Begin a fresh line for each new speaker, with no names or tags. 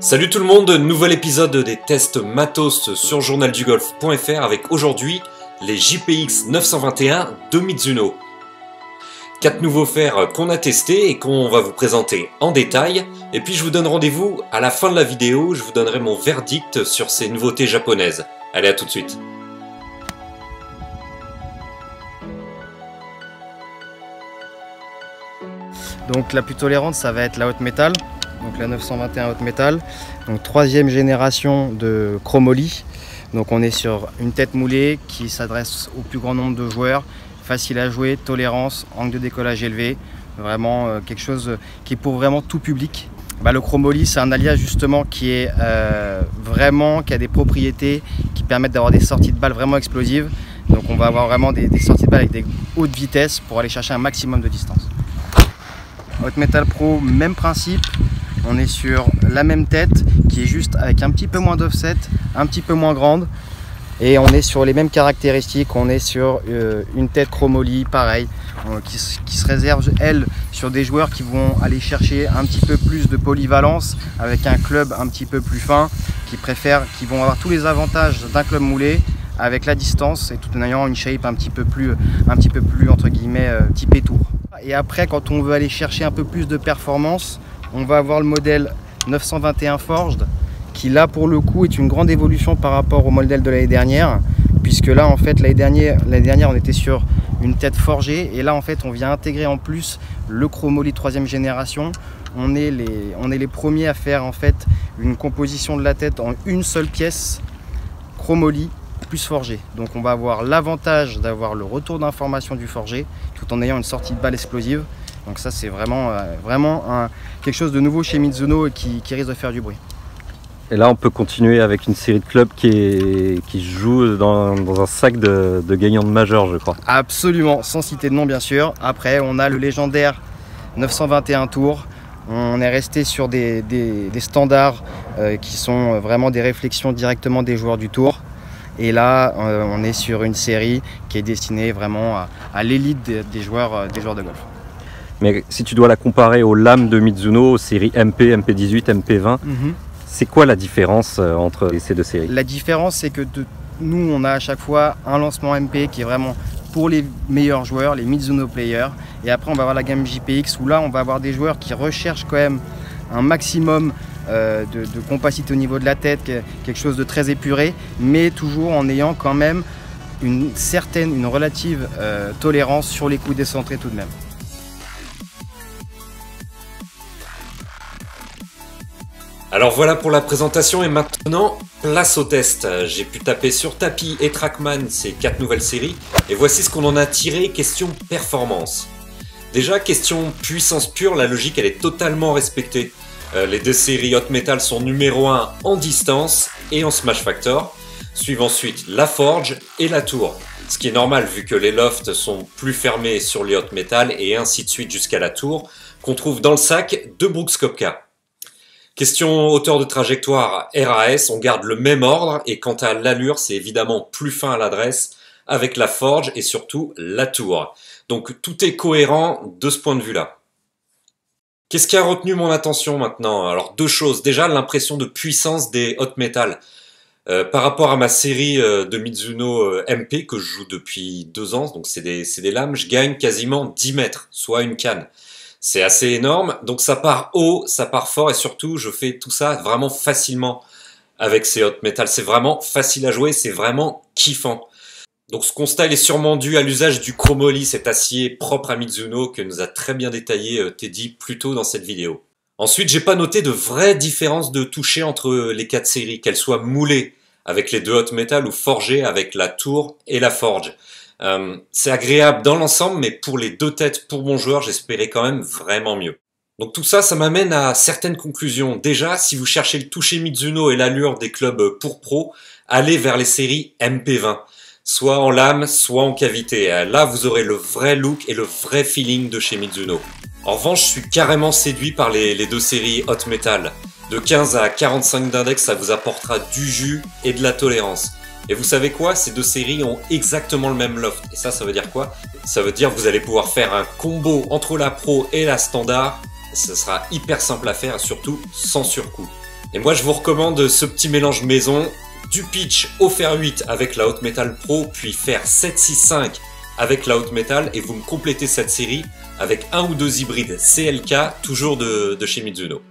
Salut tout le monde, nouvel épisode des tests matos sur journaldugolf.fr avec aujourd'hui les JPX 921 de Mizuno. 4 nouveaux fers qu'on a testés et qu'on va vous présenter en détail. Et puis je vous donne rendez-vous à la fin de la vidéo, je vous donnerai mon verdict sur ces nouveautés japonaises. Allez, à tout de suite.
Donc la plus tolérante, ça va être la Hot Metal, donc la 921 Hot Metal, donc 3e génération de chromoly. Donc on est sur une tête moulée qui s'adresse au plus grand nombre de joueurs, facile à jouer, tolérance, angle de décollage élevé, vraiment quelque chose qui est pour vraiment tout public. Le chromoly, c'est un alliage justement qui a des propriétés qui permettent d'avoir des sorties de balles vraiment explosives. Donc on va avoir vraiment des sorties de balles avec des hautes vitesses pour aller chercher un maximum de distance. Hot Metal Pro, même principe, on est sur la même tête qui est juste avec un petit peu moins d'offset, un petit peu moins grande, et on est sur les mêmes caractéristiques. On est sur une tête chromoly, pareil, qui se réserve, elle, sur des joueurs qui vont aller chercher un petit peu plus de polyvalence avec un club un petit peu plus fin, qui vont avoir tous les avantages d'un club moulé avec la distance et tout en ayant une shape un petit peu plus entre guillemets typé tour. Et après, quand on veut aller chercher un peu plus de performance, on va avoir le modèle 921 Forged, qui là pour le coup est une grande évolution par rapport au modèle de l'année dernière, puisque là en fait l'année dernière on était sur une tête forgée, et là en fait on vient intégrer en plus le chromoly 3e génération. On est les premiers à faire en fait une composition de la tête en une seule pièce chromoly plus forgé. Donc on va avoir l'avantage d'avoir le retour d'information du forgé tout en ayant une sortie de balle explosive. Donc ça c'est vraiment quelque chose de nouveau chez Mizuno et qui risque de faire du bruit.
Et là on peut continuer avec une série de clubs qui joue dans un sac de gagnants de majeur, je crois.
Absolument, sans citer de nom bien sûr. Après on a le légendaire 921 Tour. On est resté sur des standards qui sont vraiment des réflexions directement des joueurs du tour. Et là, on est sur une série qui est destinée vraiment à l'élite des joueurs de golf.
Mais si tu dois la comparer aux lames de Mizuno, aux séries MP, MP18, MP20, c'est quoi la différence entre ces deux séries? La
différence, c'est que nous, on a à chaque fois un lancement MP qui est vraiment pour les meilleurs joueurs, les Mizuno players. Et après, on va avoir la gamme JPX où là, on va avoir des joueurs qui recherchent quand même un maximum de compacité au niveau de la tête, quelque chose de très épuré, mais toujours en ayant quand même une relative tolérance sur les coups décentrés tout de même.
Alors voilà pour la présentation et maintenant place au test. J'ai pu taper sur tapis et Trackman ces 4 nouvelles séries et voici ce qu'on en a tiré question performance. Déjà question puissance pure, la logique elle est totalement respectée. Les deux séries Hot Metal sont numéro 1 en distance et en Smash Factor. Suivent ensuite la Forge et la Tour. Ce qui est normal vu que les lofts sont plus fermés sur les Hot Metal et ainsi de suite jusqu'à la Tour qu'on trouve dans le sac de Brooks Koepka. Question hauteur de trajectoire RAS, on garde le même ordre et quant à l'allure c'est évidemment plus fin à l'adresse avec la Forge et surtout la Tour. Donc tout est cohérent de ce point de vue là. Qu'est-ce qui a retenu mon attention maintenant? Alors deux choses, déjà l'impression de puissance des Hot Metal. Par rapport à ma série de Mizuno MP que je joue depuis 2 ans, donc c'est des lames, je gagne quasiment 10 mètres, soit une canne. C'est assez énorme, donc ça part haut, ça part fort et surtout je fais tout ça vraiment facilement avec ces Hot Metal. C'est vraiment facile à jouer, c'est vraiment kiffant. Donc ce constat est sûrement dû à l'usage du chromoly, cet acier propre à Mizuno que nous a très bien détaillé Teddy plus tôt dans cette vidéo. Ensuite, j'ai pas noté de vraies différences de toucher entre les 4 séries, qu'elles soient moulées avec les 2 Hot Metal ou forgées avec la Tour et la Forge. C'est agréable dans l'ensemble, mais pour les 2 têtes, pour mon joueur, j'espérais quand même vraiment mieux. Donc tout ça, ça m'amène à certaines conclusions. Déjà, si vous cherchez le toucher Mizuno et l'allure des clubs pour pro, allez vers les séries MP20. Soit en lame, soit en cavité. Là, vous aurez le vrai look et le vrai feeling de chez Mizuno. En revanche, je suis carrément séduit par les 2 séries Hot Metal. De 15 à 45 d'index, ça vous apportera du jus et de la tolérance. Et vous savez quoi? Ces 2 séries ont exactement le même loft. Et ça veut dire quoi? Ça veut dire que vous allez pouvoir faire un combo entre la Pro et la Standard. Ce sera hyper simple à faire et surtout sans surcoût. Et moi je vous recommande ce petit mélange maison, du pitch au fer 8 avec la Haute Metal Pro, puis fer 765 avec la Haute Metal, et vous me complétez cette série avec un ou deux hybrides CLK, toujours de chez Mizuno.